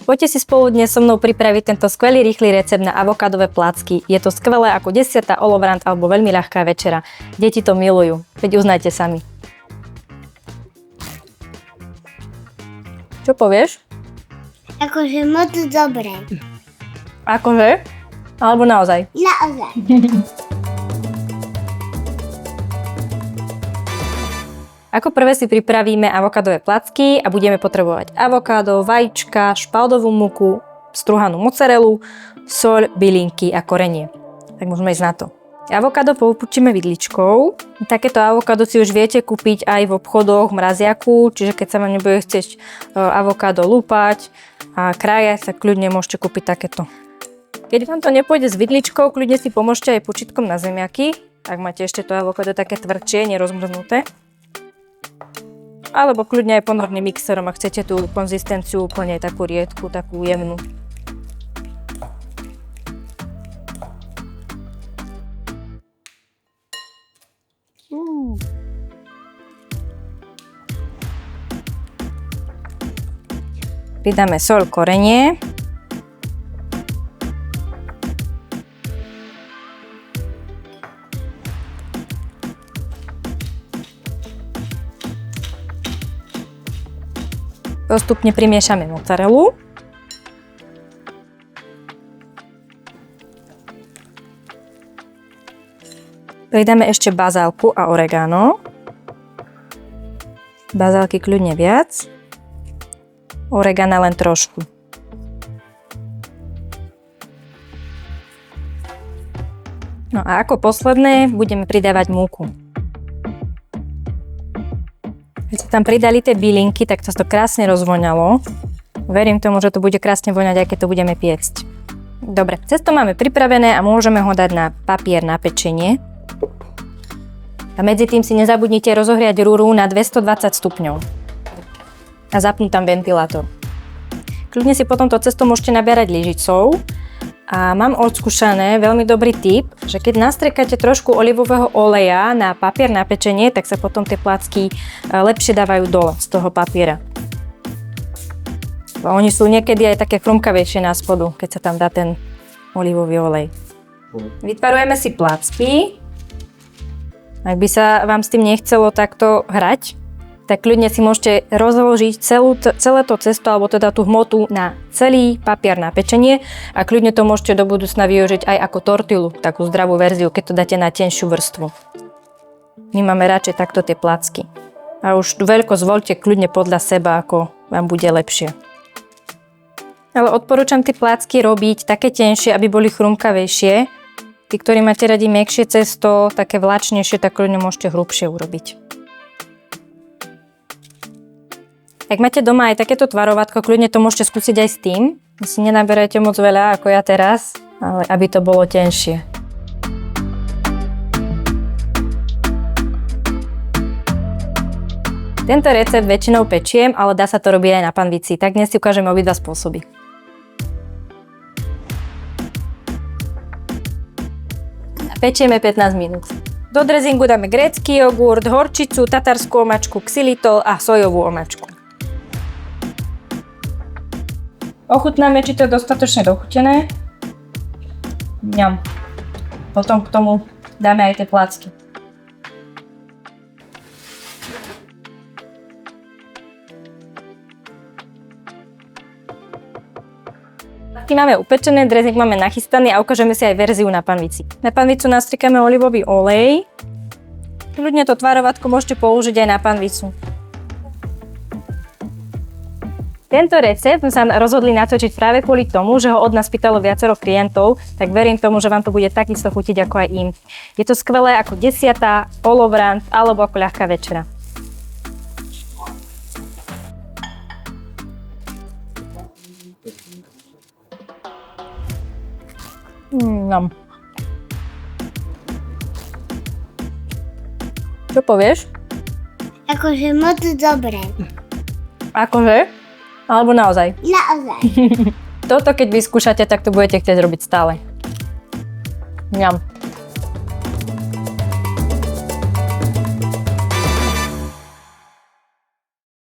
Poďte si spolu dnes so mnou pripraviť tento skvelý rýchly recept na avokádové placky. Je to skvelé ako 10. olovrant alebo veľmi ľahká večera. Deti to milujú, veď uznajte sami. Čo povieš? Akože moc dobré. Akože? Alebo naozaj? Naozaj. Ako prvé si pripravíme avokádové placky a budeme potrebovať avokádo, vajíčka, špaldovú múku, struhanú mozzarellu, soľ, bylinky a korenie. Tak môžeme ísť na to. Avokádo poupučíme vidličkou. Takéto avokádo si už viete kúpiť aj v obchodoch, v mraziaku, čiže keď sa vám nebude chcieť avokádo lúpať a krájať, tak kľudne môžete kúpiť takéto. Keď vám to nepôjde s vidličkou, kľudne si pomôžte aj počítkom na zemiaky, ak máte ešte to avokádo také tvrdšie, nerozmrznuté. Alebo kľudne aj ponorným mixerom, ak chcete tú konzistenciu úplne takú riedku, takú jemnú. Pridáme soľ, korenie. Postupne primiešame mozzarellu. Pridáme ešte bazálku a oregano. Bazálky kľudne viac. Oregana len trošku. No a ako posledné budeme pridávať múku. Keď sa tam pridali tie bylinky, tak to krásne rozvoňalo. Verím tomu, že to bude krásne voňať, aj keď to budeme piecť. Dobre, cesto máme pripravené a môžeme ho dať na papier na pečenie. A medzi tým si nezabudnite rozohriať rúru na 220 stupňov. A zapnúť tam ventilátor. Kľudne si potom to cesto môžete nabierať lyžicou. A mám odskúšané veľmi dobrý tip, že keď nastriekate trošku olivového oleja na papier na pečenie, tak sa potom tie placky lepšie dávajú dole z toho papiera. A oni sú niekedy aj také chrumkavejšie na spodu, keď sa tam dá ten olivový olej. Vytvarujeme si placky. Ak by sa vám s tým nechcelo takto hrať, tak kľudne si môžete rozložiť celé to cesto, alebo teda tú hmotu na celý papier na pečenie a kľudne to môžete do budúcna využiť aj ako tortilu, takú zdravú verziu, keď to dáte na tenšiu vrstvu. My máme radšej takto tie placky. A už veľkosť voľte kľudne podľa seba, ako vám bude lepšie. Ale odporúčam tie placky robiť také tenšie, aby boli chrumkavejšie. Tí, ktorí máte radi mäkšie cesto, také vláčnejšie, tak kľudne môžete hrubšie urobiť. Ak máte doma aj takéto tvarovatko, kľudne to môžete skúsiť aj s tým. Vy si nenaberajte moc veľa, ako ja teraz, ale aby to bolo tenšie. Tento recept väčšinou pečiem, ale dá sa to robiť aj na panvici, tak dnes si ukážem obidva spôsoby. Pečieme 15 minút. Do drezingu dáme grécky jogurt, horčicu, tatarskú omačku, xylitol a sojovú omačku. Ochutnáme, či to je dostatočne dochutené. Ňam. Potom k tomu dáme aj tie placky. Placky máme upečené, dressing máme nachystaný a ukážeme si aj verziu na panvici. Na panvicu nastrikáme olivový olej. Kľudne to tvarovatko môžete použiť aj na panvicu. Tento recept sme sa rozhodli natočiť práve kvôli tomu, že ho od nás pýtalo viacero klientov, tak verím tomu, že vám to bude takisto chutiť ako aj im. Je to skvelé ako 10. olovrant alebo ako ľahká večera. Čo povieš? Akože moc dobré. Akože? Alebo naozaj? Naozaj. Toto keď vyskúšate, tak to budete chcieť robiť stále. Ňam.